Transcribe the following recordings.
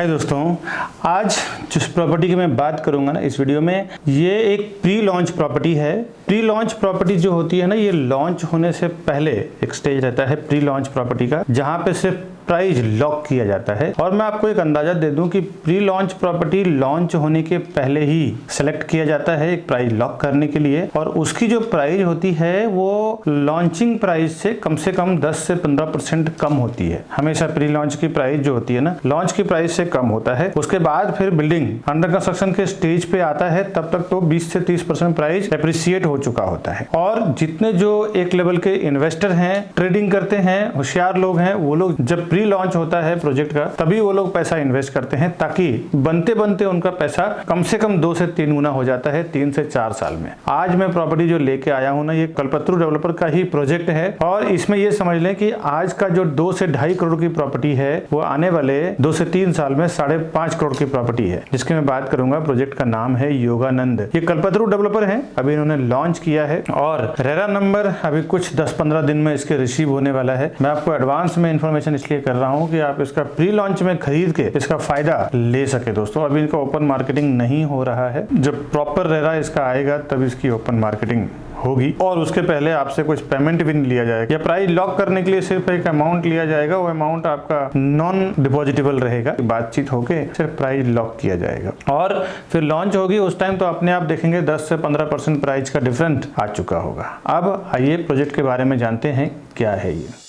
हाय दोस्तों, आज जिस प्रॉपर्टी की मैं बात करूंगा ना इस वीडियो में, ये एक प्री लॉन्च प्रॉपर्टी है। प्री लॉन्च प्रॉपर्टी जो होती है ना, ये लॉन्च होने से पहले एक स्टेज रहता है प्री लॉन्च प्रॉपर्टी का, जहां पे सिर्फ प्राइस लॉक किया जाता है। और मैं आपको एक अंदाजा दे दूं कि प्री लॉन्च प्रॉपर्टी लॉन्च होने के पहले ही सेलेक्ट किया जाता है एक प्राइस लॉक करने के लिए, और उसकी जो प्राइस होती है वो लॉन्चिंग प्राइस से कम 10 से 15% कम होती है। हमेशा प्री लॉन्च की प्राइस जो होती है ना, लॉन्च की प्राइस से कम होता है। उसके बाद फिर बिल्डिंग अंडर कंस्ट्रक्शन के स्टेज पे आता है, तब तक तो 20 से 30% प्राइस एप्रिसिएट हो चुका होता है। और जितने जो एक लेवल के इन्वेस्टर हैं, ट्रेडिंग करते हैं, होशियार लोग हैं, वो लोग जब प्री लॉन्च होता है प्रोजेक्ट का, तभी वो लोग पैसा इन्वेस्ट करते हैं, ताकि बनते बनते उनका पैसा कम से कम 2 से 3 गुना हो जाता है 3 से 4 साल में। आज मैं प्रॉपर्टी जो लेके आया हूं ना, ये कल्पतरू डेवलपर का ही प्रोजेक्ट है, और इसमें ये समझ लें कि आज का जो 2 से 2.5 करोड़ की प्रॉपर्टी है, वो आने वाले 2 से 3 साल में 5.5 करोड़ की प्रॉपर्टी है, जिसकी मैं बात करूंगा। प्रोजेक्ट का नाम है योगानंद। ये कल्पतरू डेवलपर है, अभी इन्होंने लॉन्च किया है, और रेरा नंबर अभी कुछ 10-15 दिन में इसके रिसीव होने वाला है। मैं आपको एडवांस में इंफॉर्मेशन इसलिए कर रहा हूं कि आप इसका प्री लॉन्च में खरीद के इसका फायदा ले सके। दोस्तों, अभी इनका ओपन मार्केटिंग नहीं हो रहा है, जब प्रॉपर रेरा इसका आएगा तब इसकी ओपन मार्केटिंग होगी, और उसके पहले आपसे कुछ पेमेंट भी नहीं लिया जाएगा। या प्राइस लॉक करने के लिए सिर्फ एक अमाउंट लिया जाएगा, वो अमाउंट आपका नॉन डिपॉजिटेबल रहेगा। बातचीत होके सिर्फ प्राइस लॉक किया जाएगा, और फिर लॉन्च होगी उस टाइम तो अपने आप देखेंगे 10 से 15% प्राइस का डिफरेंस आ चुका होगा। अब आइए प्रोजेक्ट के बारे में जानते हैं क्या है ये।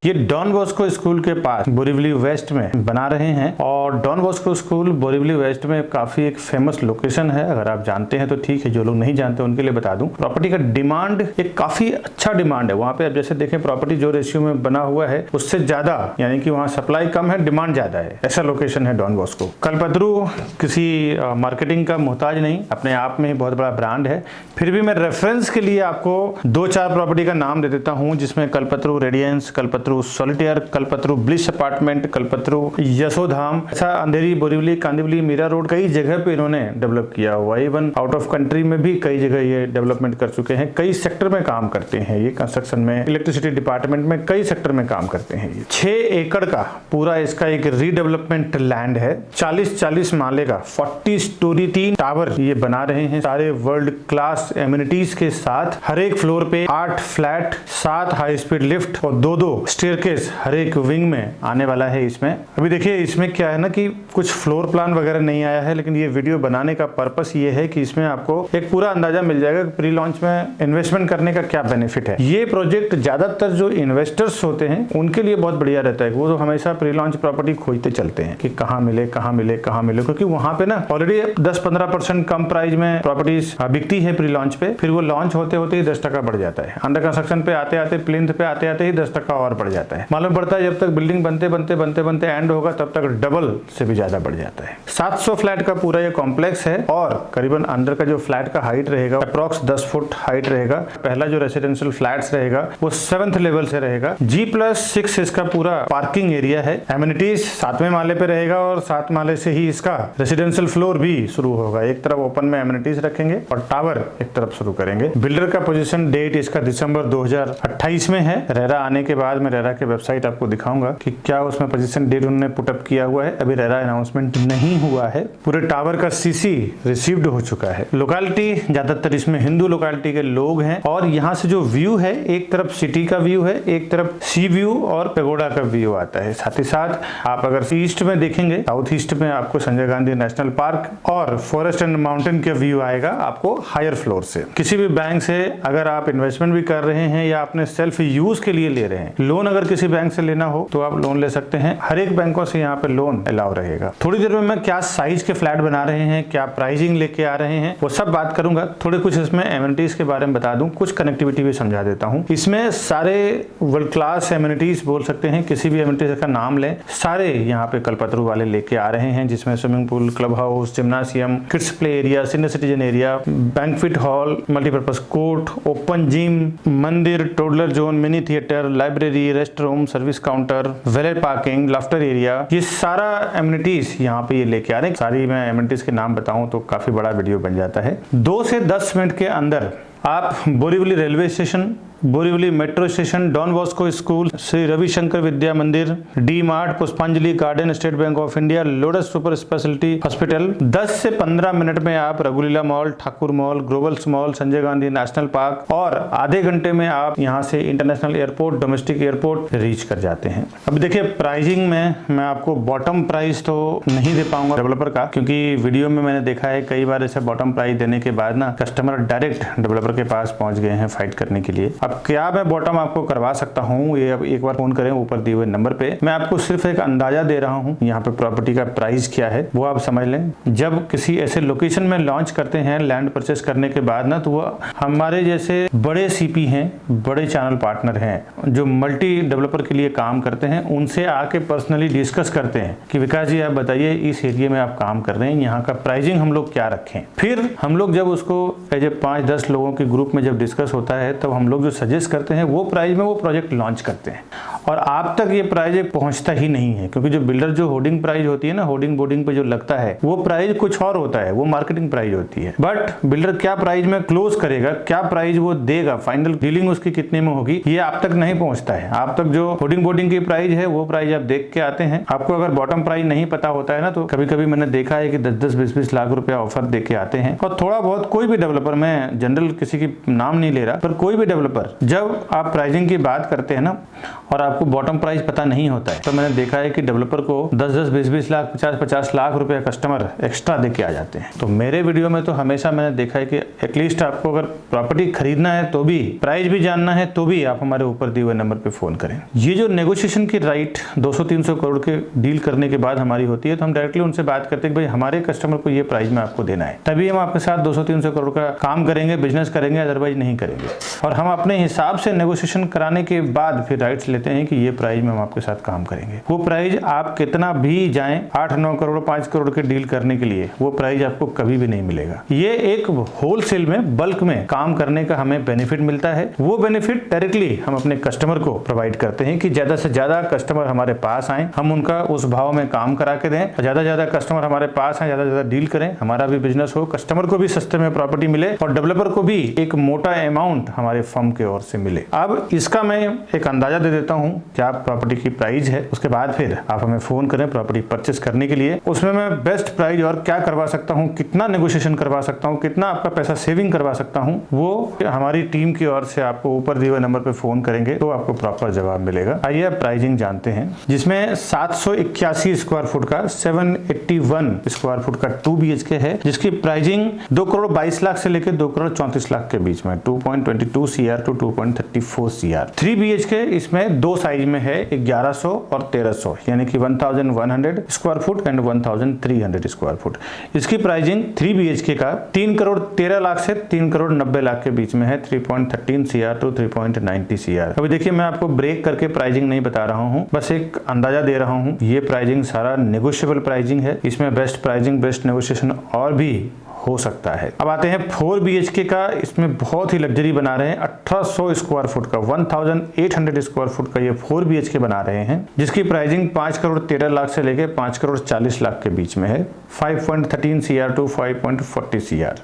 ये डॉन बॉस्को स्कूल के पास बोरीवली वेस्ट में बना रहे हैं, और Don Bosco school Borivali west में काफी एक फेमस लोकेशन है। अगर आप जानते हैं तो ठीक है, जो लोग नहीं जानते उनके लिए बता दूं। प्रॉपर्टी का डिमांड एक काफी अच्छा डिमांड है वहां पे। आप जैसे देखें, प्रॉपर्टी जो रेशियो में बना हुआ है उससे ज्यादा, यानी कि वहाँ सप्लाई कम है, डिमांड ज्यादा है, ऐसा लोकेशन है डॉन बॉस्को। कल्पतरू किसी मार्केटिंग का मोहताज नहीं, अपने आप में ही बहुत बड़ा ब्रांड है। फिर भी मैं रेफरेंस के लिए आपको 2-4 प्रॉपर्टी का नाम दे देता हूँ, जिसमें Kalpataru radiance, Kalpataru solitaire, Kalpataru bliss apartment, Kalpataru Yashodham, ऐसा अंधेरी, बोरीवली, कांदिवली, मीरा रोड, कई जगह पे इन्होंने डेवलप किया हुआ है। इवन आउट ऑफ कंट्री में भी कई जगह ये डेवलपमेंट कर चुके हैं। कई सेक्टर में काम करते हैं ये, कंस्ट्रक्शन में, इलेक्ट्रिसिटी डिपार्टमेंट में, कई सेक्टर में काम करते हैं ये। 6 एकड़ का पूरा इसका एक रीडेवलपमेंट लैंड है। 40 माले का 40 स्टोरी 3 टावर ये बना रहे हैं, सारे वर्ल्ड क्लास एमिनिटीज के साथ। हर एक फ्लोर पे 8 फ्लैट, 7 हाई स्पीड लिफ्ट और 2-2 स्टेयरकेस हर एक विंग में आने वाला है इसमें। अभी देखिए, इसमें क्या है ना कि कुछ फ्लोर प्लान वगैरह नहीं आया है, लेकिन ये वीडियो बनाने का पर्पस ये है कि इसमें आपको एक पूरा अंदाजा मिल जाएगा कि प्री लॉन्च में इन्वेस्टमेंट करने का क्या बेनिफिट है। ये प्रोजेक्ट ज्यादातर जो इन्वेस्टर्स होते हैं उनके लिए बहुत बढ़िया रहता है। वो तो हमेशा प्री लॉन्च प्रॉपर्टी खोजते चलते हैं कि कहाँ मिले, क्योंकि वहां पे ना ऑलरेडी 10-15% कम प्राइस में प्रॉपर्टीज बिकती है प्री लॉन्च पे। फिर वो लॉन्च होते होते ही 10% बढ़ जाता है। अंडर कंस्ट्रक्शन पे आते आते, प्लिंथ पे आते आते ही 10% और बढ़ जाता है। मालूम पड़ता है जब तक बिल्डिंग बनते एंड होगा तब तक डबल से भी ज्यादा बढ़ जाता है। 700 फ्लैट का पूरा ये कॉम्प्लेक्स है, और करीबन अंदर का जो फ्लैट का हाइट रहेगा अप्रॉक्स 10 फुट हाइट रहेगा। पहला जो रेसिडेंशियल फ्लैट्स रहेगा वो 7th लेवल से रहेगा। G+6 इसका पूरा पार्किंग एरिया है। एमिनिटीज 7वें माले पे रहेगा, और 7 माले से ही इसका रेसिडेंशियल फ्लोर भी शुरू होगा। एक तरफ ओपन में एमिनिटीज रखेंगे और टावर एक तरफ शुरू करेंगे। बिल्डर का पोजीशन डेट इसका दिसंबर 2028 में है। रेरा आने के बाद मैं रेरा के वेबसाइट आपको दिखाऊंगा कि क्या उसमें पोजीशन डेट उन्होंने पुटअप किया हुआ है। अभी रेरा अनाउंसमेंट नहीं हुआ है। पूरे टावर का सीसी रिसीव्ड हो चुका है। लोकेलिटी ज्यादातर इसमें हिंदू लोकेलिटी के लोग हैं, और यहाँ से जो व्यू है, एक तरफ सिटी का व्यू है, एक तरफ सी व्यू और पेगोडा का व्यू आता है। साथ ही साथ आप अगर ईस्ट में देखेंगे, साउथ ईस्ट में आपको संजय गांधी नेशनल पार्क और फॉरेस्ट एंड माउंटेन का व्यू आएगा आपको हायर फ्लोर से। किसी भी बैंक से अगर आप इन्वेस्टमेंट भी कर रहे हैं या अपने सेल्फ यूज के लिए ले रहे हैं, लोन अगर किसी बैंक से लेना हो तो आप लोन ले सकते हैं। हर एक बैंकों से यहाँ पे लोन अलाउ रहेगा। थोड़ी देर में मैं क्या साइज के फ्लैट बना रहे हैं, क्या प्राइसिंग लेके आ रहे हैं, वो सब बात करूंगा। थोड़े कुछ इसमें एमिनिटीज के बारे में बता दूं, कुछ कनेक्टिविटी भी समझा देता हूं। इसमें सारे वर्ल्ड क्लास एमिनिटीज बोल सकते हैं, किसी भी एमिनिटीज का नाम लें, सारे यहाँ पे कल्पतरू वाले लेके आ रहे हैं, जिसमें swimming pool, club house, gymnasium, kids play area, senior citizen area, banquet hall, multipurpose court, open gym, मंदिर, toddler zone, mini theatre, library, rest room, service counter, valet parking, laughter area, ये सारा एमिनिटीज यहाँ पे ये लेके आ रहे हैं। सारी मैं एमिनिटीज के नाम बताऊं तो काफी बड़ा वीडियो बन जाता है। 2 से 10 मिनट के अंदर आप Borivali railway station, Borivali metro station, Don Bosco school, Shri Ravishankar Vidya Mandir, D mart, Pushpanjali garden, State Bank of India, Lotus super speciality hospital, 10 से 15 मिनट में आप रघुलीला mall, Thakur mall, Globals mall, Sanjay Gandhi national park, और आधे घंटे में आप यहां से international airport, domestic airport reach कर जाते हैं। अब देखिए प्राइसिंग में मैं आपको बॉटम प्राइस तो नहीं दे पाऊंगा डेवलपर का, क्योंकि वीडियो में मैंने देखा है कई बार ऐसे बॉटम प्राइस देने के बाद ना कस्टमर डायरेक्ट डेवलपर के पास पहुंच गए हैं फाइट करने के लिए। अब क्या मैं बॉटम आपको करवा सकता हूं, ये अब एक बार फोन करें ऊपर दिए हुए नंबर पे। मैं आपको सिर्फ एक अंदाजा दे रहा हूं यहाँ पे प्रॉपर्टी का प्राइस क्या है वो आप समझ लें। जब किसी ऐसे लोकेशन में लॉन्च करते हैं लैंड परचेस करने के बाद ना, तो वो हमारे जैसे बड़े सीपी हैं, बड़े चैनल पार्टनर हैं जो मल्टी डेवलपर के लिए काम करते हैं, उनसे आके पर्सनली डिस्कस करते हैं कि विकास जी आप बताइए इस एरिया में आप काम कर रहे हैं, यहाँ का प्राइसिंग हम लोग क्या रखें। फिर हम लोग जब उसको एज ए 5-10 लोगों के ग्रुप में जब डिस्कस होता है तब हम लोग जो सजेस्ट करते हैं वो प्राइस में वो प्रोजेक्ट लॉन्च करते हैं। और आप तक ये प्राइस पहुंचता ही नहीं है, क्योंकि जो बिल्डर जो होर्डिंग प्राइस होती है ना, होर्डिंग बोर्डिंग पे जो लगता है वो प्राइस कुछ और होता है, वो मार्केटिंग प्राइस होती है। बट बिल्डर क्या प्राइस में क्लोज करेगा, क्या प्राइस वो देगा, फाइनल डीलिंग उसकी कितने में होगी, ये आप तक नहीं पहुंचता है। आप तक जो होर्डिंग बोर्डिंग की प्राइस है वो प्राइस आप देख के आते हैं। आपको अगर बॉटम प्राइस नहीं पता होता है ना, तो कभी कभी मैंने देखा है कि 10-10, 20-20 लाख रुपया ऑफर दे के आते हैं। और थोड़ा बहुत कोई भी डेवलपर, मैं जनरल किसी की नाम नहीं ले रहा, पर कोई भी डेवलपर जब आप प्राइसिंग की बात करते हैं ना और आपको बॉटम प्राइस पता नहीं होता है, तो मैंने देखा है कि डेवलपर को 10-10, 20-20 लाख, 50-50 लाख रुपए कस्टमर एक्स्ट्रा दे के आ जाते हैं। तो मेरे वीडियो में तो हमेशा मैंने देखा है कि एटलीस्ट आपको अगर प्रॉपर्टी खरीदना है तो भी, प्राइस भी जानना है तो भी आप हमारे ऊपर दिए हुए नंबर पे फोन करें। ये जो नेगोशिएशन की राइट 200-300 करोड़ के डील करने के बाद हमारी होती है, तो हम डायरेक्टली उनसे बात करते हैं कि भाई हमारे कस्टमर को ये प्राइस में आपको देना है, तभी हम आपके साथ 200-300 करोड़ का काम करेंगे, बिजनेस करेंगे, अदरवाइज नहीं करेंगे। और हम अपने हिसाब से नेगोशिएशन कराने के बाद फिर राइट्स लेते हैं कि ये प्राइस में हम आपके साथ काम करेंगे। वो प्राइस आप कितना भी जाएं 8-9 करोड़ 5 करोड़ के डील करने के लिए, वो प्राइस आपको कभी भी नहीं मिलेगा। ये एक होलसेल में, बल्क में काम करने का हमें बेनिफिट मिलता है। वो बेनिफिट डायरेक्टली हम अपने कस्टमर को प्रोवाइड करते हैं कि ज्यादा से ज्यादा कस्टमर हमारे पास आए, हम उनका उस भाव में काम करा के दें, ज्यादा से ज्यादा कस्टमर हमारे पास आए, ज्यादा से ज्यादा डील करें, हमारा भी बिजनेस हो, कस्टमर को भी सस्ते में प्रॉपर्टी मिले और डेवलपर को भी एक मोटा अमाउंट हमारे फर्म की ओर से मिले। अब इसका मैं एक अंदाजा दे देता हूं क्या प्रॉपर्टी की प्राइस है, उसके बाद फिर आप हमें फोन करें प्रॉपर्टी परचेस करने के लिए। उसमें मैं बेस्ट प्राइस और क्या करवा सकता हूं, कितना नेगोशिएशन करवा सकता हूं, कितना आपका पैसा सेविंग करवा सकता हूं, वो हमारी टीम की ओर से आपको ऊपर दिए हुए नंबर पे फोन करेंगे तो आपको प्रॉपर जवाब मिलेगा। आइए आप प्राइसिंग जानते हैं, जिसमें 781 स्क्वायर फुट का 781 स्क्वायर फुट का 2 BHK है, जिसकी प्राइसिंग 2 करोड़ 22 लाख से लेकर 2 करोड़ 34 लाख के बीच में, 2.22 CR टू 2.34 CR। 3 BHK इसमें दो साइज में है, 1100 और 1300, यानी कि 1100 square foot and 1300 square foot. इसकी प्राइसिंग 3 BHK का 3 करोड़ 13 लाख से 3 करोड़ 90 लाख के बीच में है, 3.13 CR टू 3.90 CR। अभी देखिए मैं आपको ब्रेक करके प्राइसिंग नहीं बता रहा हूँ, बस एक अंदाजा दे रहा हूँ। ये प्राइसिंग सारा नेगोशिएबल प्राइसिंग है, इसमें बेस्ट प्राइसिंग, बेस्ट नेगोशिएशन और भी हो सकता है। अब आते हैं 4 BHK का, इसमें बहुत ही लग्जरी बना रहे हैं, 1800 स्क्वायर फुट का, 1800 स्क्वायर फुट का ये 4 BHK बना रहे हैं, जिसकी प्राइसिंग 5 करोड़ 13 लाख से लेके 5 करोड़ 40 लाख के बीच में है, 5.13 CR टू 5.40 CR।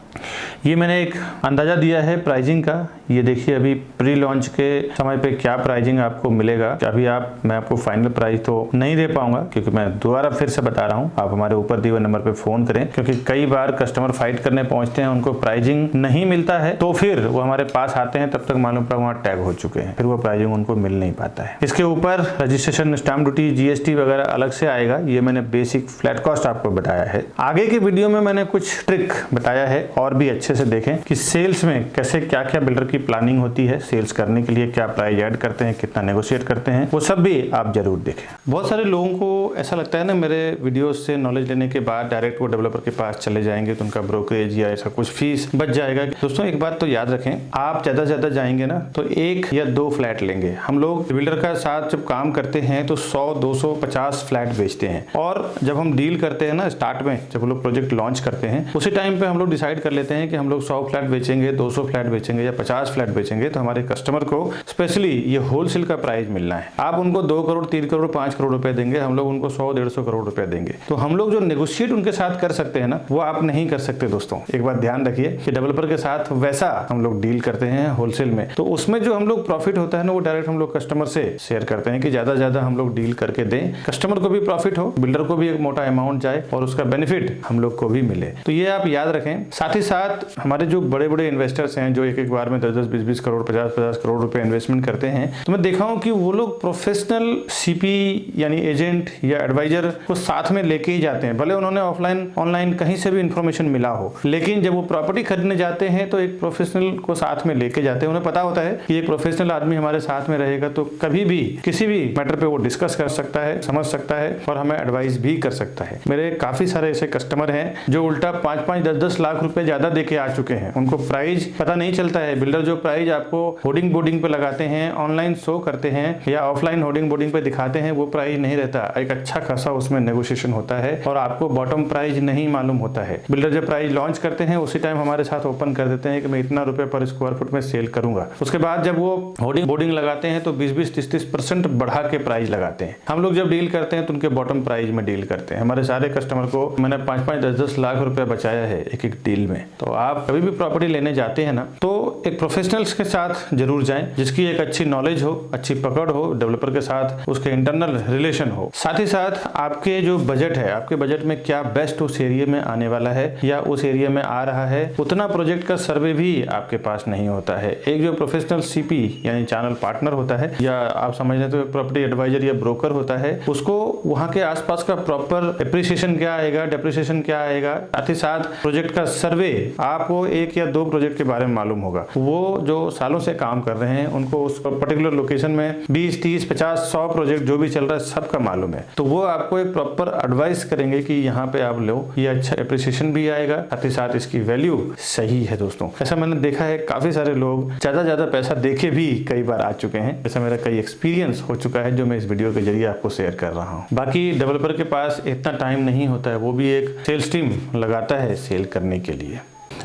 ये मैंने एक अंदाजा दिया है प्राइसिंग का। ये देखिए अभी प्री लॉन्च के समय पे क्या प्राइसिंग आपको मिलेगा। अभी मैं आपको फाइनल प्राइस तो नहीं दे पाऊंगा, क्योंकि मैं दोबारा फिर से बता रहा हूँ, आप हमारे ऊपर दिए हुए नंबर पे फोन करें, क्योंकि कई बार कस्टमर फाइट करने पहुंचते हैं, उनको प्राइसिंग नहीं मिलता है, तो फिर वो हमारे पास आते हैं, तब तक मालूम पड़ा वहाँ टैग हो चुके हैं, फिर वो प्राइसिंग उनको मिल नहीं पाता है। इसके ऊपर रजिस्ट्रेशन, स्टैम्प ड्यूटी, GST वगैरह अलग से आएगा। ये मैंने बेसिक फ्लैट कॉस्ट आपको बताया है। आगे के वीडियो में मैंने कुछ ट्रिक बताया है और और भी अच्छे से देखें कि सेल्स में कैसे क्या क्या बिल्डर की प्लानिंग होती है, सेल्स करने के लिए क्या प्राइस ऐड करते हैं, कितना नेगोशिएट करते हैं, वो सब भी आप जरूर देखें। बहुत सारे लोगों को ऐसा लगता है ना, मेरे वीडियोस से नॉलेज लेने के बाद डायरेक्ट वो डेवलपर के पास चले जाएंगे तो उनका ब्रोकरेज या ऐसा कुछ फीस बच जाएगा। दोस्तों एक बात तो याद रखें, आप ज्यादा से ज्यादा जाएंगे ना तो 1 या 2 फ्लैट लेंगे। हम लोग बिल्डर का साथ जब काम करते हैं तो 100, 200, 50 फ्लैट बेचते हैं, और जब हम डील करते हैं ना स्टार्ट में, जब हम लोग प्रोजेक्ट लॉन्च करते हैं उसी टाइम पे हम लोग डिसाइड कर लेते हैं कि हम लोग 100 फ्लैट बेचेंगे, 200 फ्लैट बेचेंगे या 50 फ्लैट बेचेंगे, तो हमारे कस्टमर को स्पेशली ये होलसेल का प्राइस मिलना है। आप उनको 2 करोड़, 3 करोड़, 5 करोड़ रुपए देंगे, हम लोग उनको 100, 150 करोड़ रुपए देंगे। तो हम लोग जो नेगोशिएट उनके साथ कर सकते हैं ना, वो आप नहीं कर सकते। दोस्तों एक बात ध्यान रखिए कि डेवलपर के साथ वैसा हम लोग डील करते हैं होलसेल में, तो उसमें जो हम लोग प्रॉफिट होता है ना, वो डायरेक्ट हम लोग कस्टमर से शेयर करते हैं कि ज्यादा ज्यादा हम लोग डील करके दें, कस्टमर को भी प्रॉफिट हो, बिल्डर को भी एक मोटा अमाउंट जाए और उसका बेनिफिट हम लोग को भी मिले। तो ये आप याद रखें। साथ ही साथ हमारे जो बड़े बड़े इन्वेस्टर्स हैं जो एक बार में 10-10, 20-20 करोड़, 50-50 करोड़ रुपए इन्वेस्टमेंट करते हैं, तो मैं देखा हूं कि वो लोग प्रोफेशनल सीपी यानी एजेंट या एडवाइजर को साथ में लेके ही जाते हैं। भले उन्होंने ऑफलाइन ऑनलाइन कहीं से भी इंफॉर्मेशन मिला हो, लेकिन जब वो प्रॉपर्टी खरीदने जाते हैं तो एक प्रोफेशनल को साथ में लेके जाते हैं। उन्हें पता होता है कि एक प्रोफेशनल आदमी हमारे साथ में रहेगा तो कभी भी किसी भी मैटर पे वो डिस्कस कर सकता है, समझ सकता है और हमें एडवाइस भी कर सकता है। मेरे काफी सारे ऐसे कस्टमर हैं जो उल्टा 5-5, 10-10 लाख रुपए ज्यादा देके आ चुके हैं। उनको प्राइस पता नहीं चलता है। बिल्डर जो प्राइस आपको होर्डिंग बोर्डिंग पे लगाते हैं, ऑनलाइन शो करते हैं या ऑफलाइन होर्डिंग बोर्डिंग पे दिखाते हैं, वो प्राइस नहीं रहता। एक अच्छा खासा उसमें नेगोशिएशन होता है और आपको बॉटम प्राइस नहीं मालूम होता है। बिल्डर जब प्राइस लॉन्च करते हैं उसी टाइम हमारे साथ ओपन कर देते हैं कि मैं इतना रुपए पर स्क्वायर फुट में सेल करूंगा। उसके बाद जब वो होर्डिंग बोर्डिंग लगाते हैं तो 20-20, 30-30% बढ़ा के प्राइस लगाते हैं। हम लोग जब डील करते हैं तो उनके बॉटम प्राइस में डील करते हैं। हमारे सारे कस्टमर को मैंने 5-5, 10-10 लाख रुपए बचाया है एक डील में। तो आप कभी भी प्रॉपर्टी लेने जाते हैं ना, तो एक प्रोफेशनल्स के साथ जरूर जाएं जिसकी एक अच्छी नॉलेज हो, अच्छी पकड़ हो, डेवलपर के साथ उसके इंटरनल रिलेशन हो। साथ ही साथ आपके जो बजट है, आपके बजट में क्या बेस्ट उस एरिया में आने वाला है या उस एरिया में आ रहा है, उतना प्रोजेक्ट का सर्वे भी आपके पास नहीं होता है। एक जो प्रोफेशनल सीपी यानी चैनल पार्टनर होता है, या आप समझ लेते हो प्रॉपर्टी एडवाइजर या ब्रोकर होता है, उसको वहां के आसपास का प्रॉपर एप्रिसिएशन क्या आएगा, डेप्रिसिएशन क्या आएगा, साथ ही साथ प्रोजेक्ट का सर्वे, आपको 1 या 2 प्रोजेक्ट के बारे में मालूम होगा। वो जो सालों से काम कर रहे हैं उनको उस पर्टिकुलर लोकेशन में 20, 30, 50, 100 प्रोजेक्ट जो भी चल रहा है सबका मालूम है। तो वो आपको एक प्रॉपर एडवाइस करेंगे कि यहाँ पे आप लो, ये अच्छा एप्रिसिएशन भी आएगा, साथ ही साथ इसकी वैल्यू सही है। दोस्तों ऐसा मैंने देखा है, काफी सारे लोग ज्यादा पैसा देके भी कई बार आ चुके हैं। ऐसा मेरा कई एक्सपीरियंस हो चुका है जो मैं इस वीडियो के जरिए आपको शेयर कर रहा हूँ। बाकी डेवलपर के पास इतना टाइम नहीं होता है, वो भी एक सेल्स टीम लगाता है सेल करने के लिए।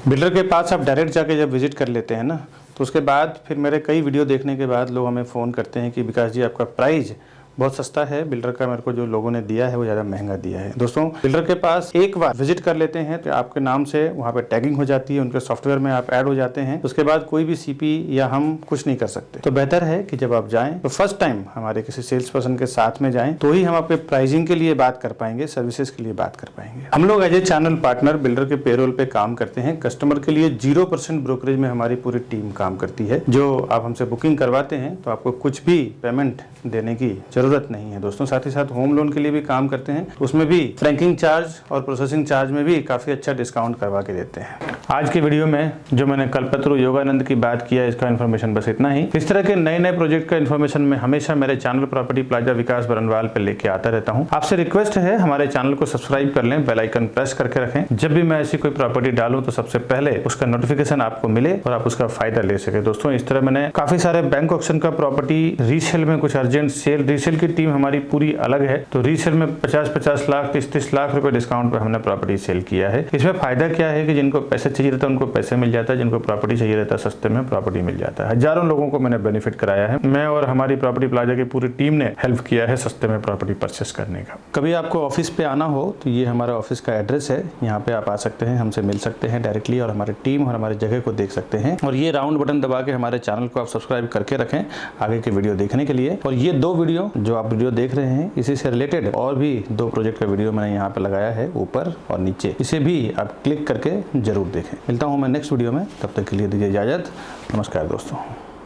बिल्डर के पास आप डायरेक्ट जाके जब विजिट कर लेते हैं ना, तो उसके बाद फिर मेरे कई वीडियो देखने के बाद लोग हमें फ़ोन करते हैं कि विकास जी आपका प्राइस बहुत सस्ता है, बिल्डर का मेरे को जो लोगों ने दिया है वो ज़्यादा महंगा दिया है। दोस्तों बिल्डर के पास एक बार विजिट कर लेते हैं तो आपके नाम से वहाँ पे टैगिंग हो जाती है, उनके सॉफ्टवेयर में आप ऐड हो जाते हैं। उसके बाद कोई भी सीपी या हम कुछ नहीं कर सकते। तो बेहतर है कि जब आप जाएं तो फर्स्ट टाइम हमारे किसी सेल्स पर्सन के साथ में जाएं, तो ही हम आपके प्राइसिंग के लिए बात कर पाएंगे, सर्विसेज के लिए बात कर पाएंगे। हम लोग as a channel partner builder के पेरोल पे काम करते हैं। कस्टमर के लिए 0% ब्रोकरेज में हमारी पूरी टीम काम करती है। जो आप हमसे बुकिंग करवाते हैं तो आपको कुछ भी पेमेंट देने की जरूरत नहीं है। दोस्तों साथ ही साथ होम लोन के लिए भी काम करते हैं, उसमें भी फ्रैंकिंग चार्ज और प्रोसेसिंग चार्ज में भी काफी अच्छा डिस्काउंट करवा के देते हैं। आज के वीडियो में जो मैंने कल्पतरु योगानंद की बात किया, इसका इन्फॉर्मेशन बस इतना ही। इस तरह के नए प्रोजेक्ट का इन्फॉर्मेशन मैं हमेशा मेरे चैनल प्रॉपर्टी प्लाजा विकास बरनवाल पे लेके आता रहता हूँ। आपसे रिक्वेस्ट है हमारे चैनल को सब्सक्राइब कर लें, बेल आइकन प्रेस करके रखें। जब भी मैं ऐसी कोई प्रॉपर्टी डालूं तो सबसे पहले उसका नोटिफिकेशन आपको मिले और आप उसका फायदा ले सके। दोस्तों इस तरह मैंने काफी सारे बैंक ऑक्शन का प्रॉपर्टी रीसेल में, कुछ अर्जेंट सेल, रीसेल की टीम हमारी पूरी अलग है, तो रीसेल में 50-50 लाख, 30-30 लाख रुपए डिस्काउंट पे हमने प्रॉपर्टी सेल किया है। इसमें फायदा क्या है कि जिनको पैसे चाहिए रहता है उनको पैसे मिल जाता है, जिनको प्रॉपर्टी चाहिए रहता है सस्ते में प्रॉपर्टी मिल जाता है। हजारों लोगों को मैंने बेनिफिट कराया है। मैं और हमारी प्रॉपर्टी प्लाजा की पूरी टीम ने हेल्प किया है सस्ते में प्रॉपर्टी परचेस करने का। कभी आपको ऑफिस पे आना हो तो ये हमारा ऑफिस का एड्रेस है, यहाँ पे आप आ सकते हैं, हमसे मिल सकते हैं डायरेक्टली और हमारी टीम और हमारी जगह को देख सकते हैं। और ये राउंड बटन दबा के हमारे चैनल को आप सब्सक्राइब करके रखें आगे के वीडियो देखने के लिए। और ये 2 वीडियो जो आप वीडियो देख रहे हैं, इसी से रिलेटेड और भी 2 प्रोजेक्ट का वीडियो मैंने यहाँ पे लगाया है ऊपर और नीचे, इसे भी आप क्लिक करके जरूर देखें। मिलता हूँ मैं नेक्स्ट वीडियो में, तब तक के लिए दीजिए इजाजत। नमस्कार दोस्तों।